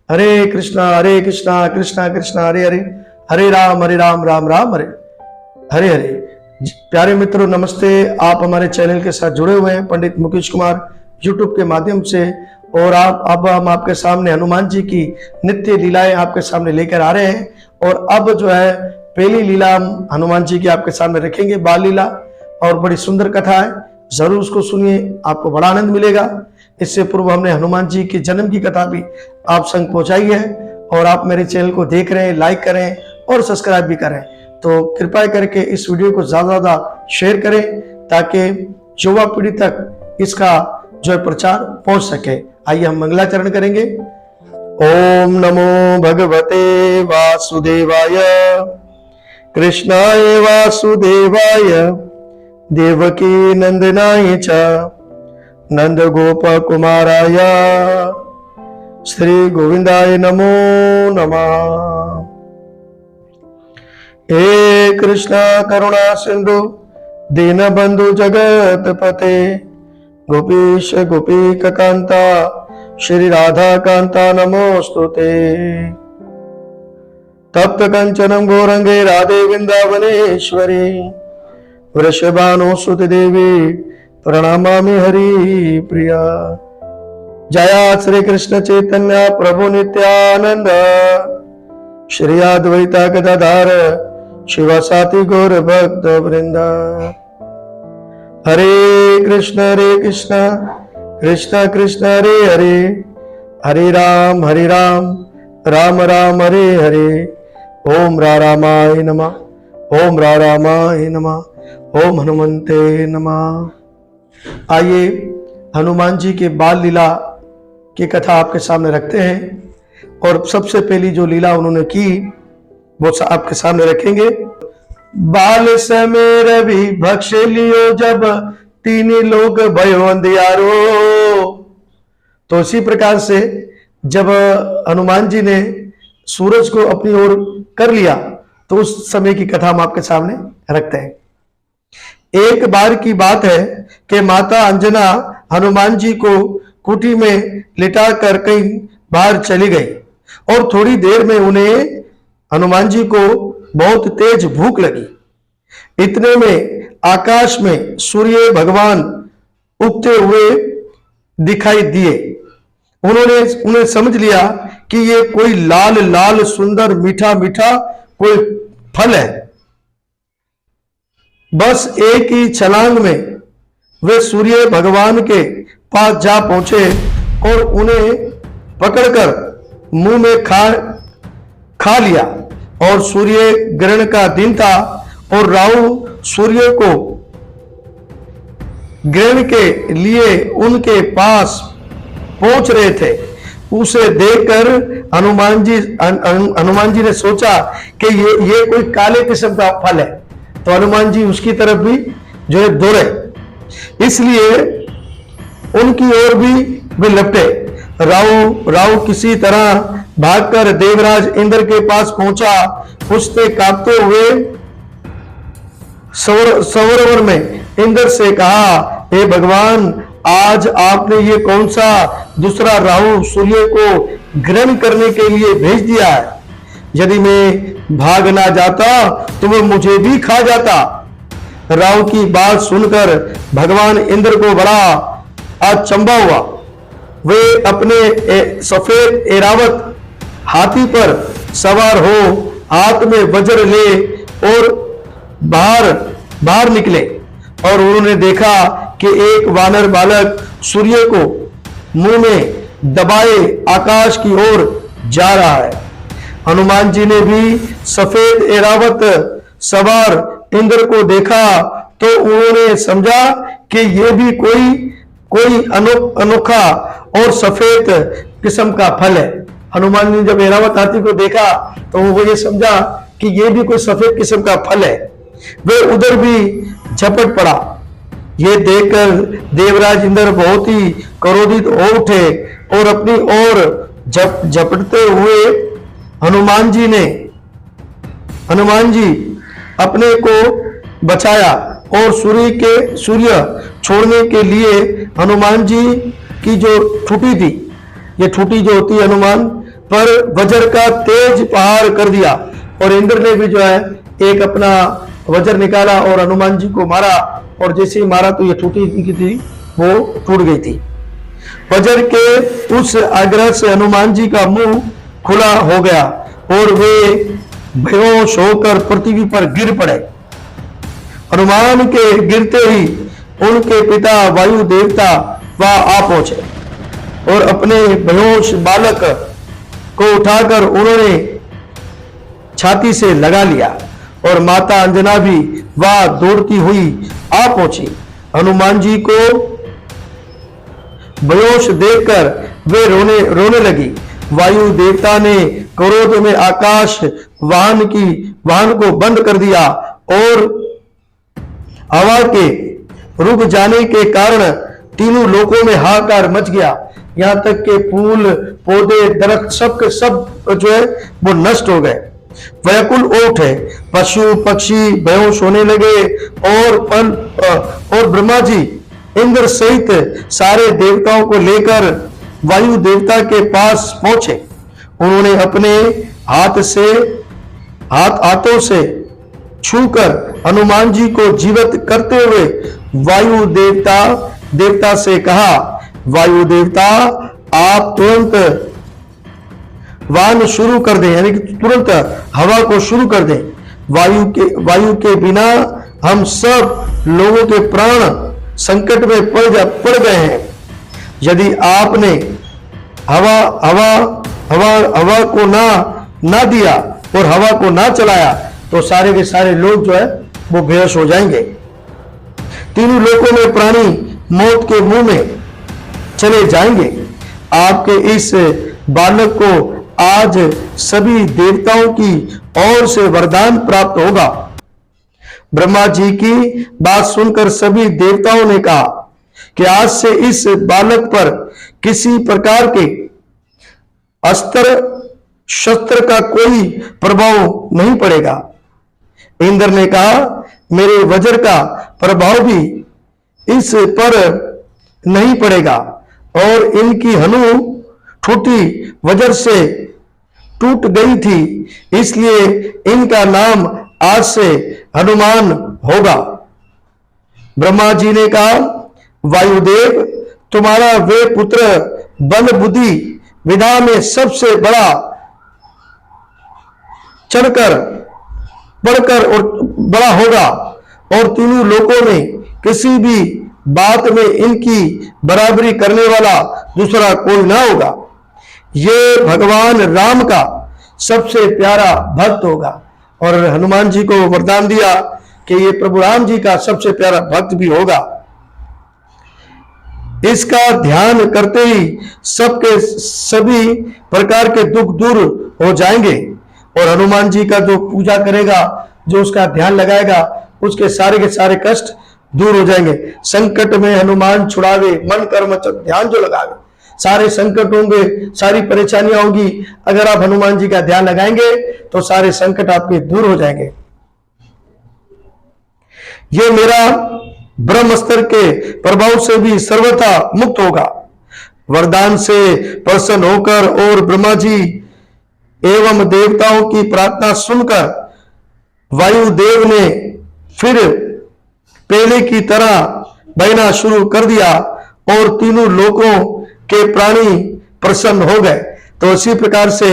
हरे कृष्णा कृष्णा कृष्णा हरे हरे, हरे राम राम राम हरे हरे हरे। प्यारे मित्रों नमस्ते, आप हमारे चैनल के साथ जुड़े हुए हैं पंडित मुकेश कुमार यूट्यूब के माध्यम से। और अब हम आपके सामने हनुमान जी की नित्य लीलाएं आपके सामने लेकर आ रहे हैं। और अब जो है पहली लीला हम हनुमान जी की आपके सामने रखेंगे, बाल लीला, और बड़ी सुंदर कथा है, जरूर उसको सुनिए, आपको बड़ा आनंद मिलेगा। इससे पूर्व हमने हनुमान जी के जन्म की कथा भी आप संग पहुंचाई है, और आप मेरे चैनल को देख रहे हैं, लाइक करें और सब्सक्राइब भी करें। तो कृपया करके इस वीडियो को ज्यादा ज्यादा शेयर करें ताकि युवा पीढ़ी तक इसका जो है प्रचार पहुंच सके। आइए हम मंगलाचरण करेंगे। ओम नमो भगवते वासुदेवाय, कृष्णाय वासुदेवाय, देवकी नंदनाय च नंद गोप कुमाराय, श्री गोविंदाय नमो नमः। हे कृष्णा करुणा सिंधु दीन बंधु जगत पते, गोपीश गोपीक कांता श्री राधा कांता नमोस्तुते। तप्त कंचनम गौरंगे राधे वृंदावनेश्वरी, वृषभानुसुते देवी प्रणमामि हरि प्रिया। जया श्री कृष्ण चैतन्य प्रभु नित्यानंद, श्री अद्वैता गदाधर शिवसाति गौर भक्त वृंद। हरे कृष्ण कृष्ण कृष्ण हरे हरे, हरे राम राम राम हरे हरे। ओम रामाय नमः, ओम रामाय नमः, ओम हनुमंते नमः। आइए हनुमान जी के बाल लीला की कथा आपके सामने रखते हैं। और सबसे पहली जो लीला उन्होंने की वो आपके सामने रखेंगे। बाल समय रवि भक्ष लियो, जब तीन लोग भयो अंधियारो। तो इसी प्रकार से जब हनुमान जी ने सूरज को अपनी ओर कर लिया तो उस समय की कथा हम आपके सामने रखते हैं। एक बार की बात है कि माता अंजना हनुमान जी को कुटी में लिटाकर कहीं बाहर चली गई, और थोड़ी देर में उन्हें हनुमान जी को बहुत तेज भूख लगी। इतने में आकाश में सूर्य भगवान उगते हुए दिखाई दिए। उन्हें समझ लिया कि ये कोई लाल लाल सुंदर मीठा मीठा कोई फल है। बस एक ही छलांग में वे सूर्य भगवान के पास जा पहुंचे और उन्हें पकड़कर मुंह में खा लिया। और सूर्य ग्रहण का दिन था और राहु सूर्य को ग्रहण के लिए उनके पास पहुंच रहे थे। उसे देखकर हनुमान जी ने सोचा कि ये कोई काले किस्म का फल है, तो हनुमान जी उसकी तरफ भी जो है दौड़े, इसलिए उनकी ओर भी वे लपटे। राहु किसी तरह भागकर देवराज इंद्र के पास पहुंचा। उसने कांपते हुए सरोवर में इंद्र से कहा, हे भगवान, आज आपने ये कौन सा दूसरा राहु सूर्य को ग्रहण करने के लिए भेज दिया है? यदि मैं भाग ना जाता तो वह मुझे भी खा जाता। राहु की बात सुनकर भगवान इंद्र को बड़ा अचंभा हुआ। वे अपने सफेद ऐरावत हाथी पर सवार हो हाथ में वज्र ले और बाहर निकले, और उन्होंने देखा कि एक वानर बालक सूर्य को मुंह में दबाए आकाश की ओर जा रहा है। हनुमान जी ने भी सफेद ऐरावत सवार इंद्र को देखा तो उन्होंने समझा कि यह भी कोई अनोखा और सफेद किस्म का फल है। हनुमान जी ने जब ऐरावत हाथी को देखा तो वो ये समझा कि ये भी कोई सफेद किस्म का फल है। वे उधर भी झपट पड़ा। ये देखकर देवराज इंद्र बहुत ही क्रोधित हो उठे और अपनी ओर झपटते हुए हनुमान जी अपने को बचाया और सूर्य छोड़ने के लिए हनुमान जी की जो ठुटी थी, ये ठुटी जो होती है हनुमान पर वज्र का तेज प्रहार कर दिया, और इंद्र ने भी जो है एक अपना वज्र निकाला और हनुमान जी को मारा, और जैसे ही मारा तो ये टूटी की थी वो टूट गई थी। वज्र के उस आग्रह से हनुमान जी का मुंह खुला हो गया और वे बेहोश होकर पृथ्वी पर गिर पड़े। हनुमान के गिरते ही उनके पिता वायु देवता वहां आ पहुंचे और अपने बेहोश बालक को उठाकर उन्होंने छाती से लगा लिया, और माता अंजना भी वहां दौड़ती हुई आ पहुंची। हनुमान जी को बेहोश देखकर वे रोने लगी। वायु देवता ने क्रोध में आकाश वाहन को बंद कर दिया, और हवा के रुक जाने के कारण तीनों लोकों में हाहाकार मच गया। यहां तक के फूल पौधे दरख्त सब के सब जो है वो नष्ट हो गए। व्याकुल उठे, पशु पक्षी बेहोश होने लगे, और ब्रह्मा जी इंद्र सहित सारे देवताओं को लेकर वायु देवता के पास पहुंचे। उन्होंने अपने हाथों से छूकर हनुमान जी को जीवित करते हुए वायु देवता से कहा, वायु देवता आप तुरंत वाहन शुरू कर दें, यानी कि तुरंत हवा को शुरू कर दें। वायु के बिना हम सब लोगों के प्राण संकट में पड़ गए हैं। यदि आपने हवा को ना दिया और हवा को ना चलाया तो सारे के सारे लोग जो है वो बेहोश हो जाएंगे। तीनों लोकों में प्राणी मौत के मुंह में चले जाएंगे। आपके इस बालक को आज सभी देवताओं की ओर से वरदान प्राप्त होगा। ब्रह्मा जी की बात सुनकर सभी देवताओं ने कहा कि आज से इस बालक पर किसी प्रकार के अस्त्र शस्त्र का कोई प्रभाव नहीं पड़ेगा। इंद्र ने कहा, मेरे वज्र का प्रभाव भी इस पर नहीं पड़ेगा, और इनकी हनु ठूठी वज्र से टूट गई थी, इसलिए इनका नाम आज से हनुमान होगा। ब्रह्मा जी ने कहा, वायुदेव तुम्हारा वे पुत्र बल बुद्धि विद्या में सबसे बढ़कर और बड़ा होगा, और तीनों लोकों में किसी भी बात में इनकी बराबरी करने वाला दूसरा कोई ना होगा। ये भगवान राम का सबसे प्यारा भक्त होगा। और हनुमान जी को वरदान दिया कि ये प्रभु राम जी का सबसे प्यारा भक्त भी होगा। इसका ध्यान करते ही सबके सभी प्रकार के दुख दूर हो जाएंगे, और हनुमान जी का जो पूजा करेगा, जो उसका ध्यान लगाएगा, उसके सारे के सारे कष्ट दूर हो जाएंगे। संकट में हनुमान छुड़ावे, मन कर्म ध्यान जो लगावे, सारे संकट होंगे, सारी परेशानियां होंगी। अगर आप हनुमान जी का ध्यान लगाएंगे तो सारे संकट आपके दूर हो जाएंगे। ये मेरा ब्रह्मास्त्र के प्रभाव से भी सर्वथा मुक्त होगा। वरदान से प्रसन्न होकर और ब्रह्मा जी एवं देवताओं की प्रार्थना सुनकर वायुदेव ने फिर पहले की तरह बहना शुरू कर दिया, और तीनों लोकों के प्राणी प्रसन्न हो गए। तो इसी प्रकार से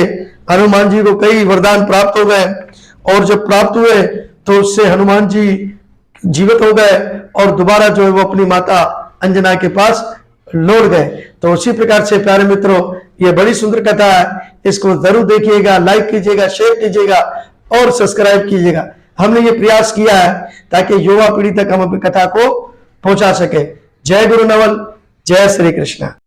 हनुमान जी को कई वरदान प्राप्त हो गए, और जब प्राप्त हुए तो उससे हनुमान जी जीवित हो गए और दोबारा जो है वो अपनी माता अंजना के पास लौट गए। तो उसी प्रकार से प्यारे मित्रों, ये बड़ी सुंदर कथा है, इसको जरूर देखिएगा, लाइक कीजिएगा, शेयर कीजिएगा और सब्सक्राइब कीजिएगा। हमने ये प्रयास किया है ताकि युवा पीढ़ी तक हम अपनी कथा को पहुंचा सके। जय गुरु नवल, जय श्री कृष्ण।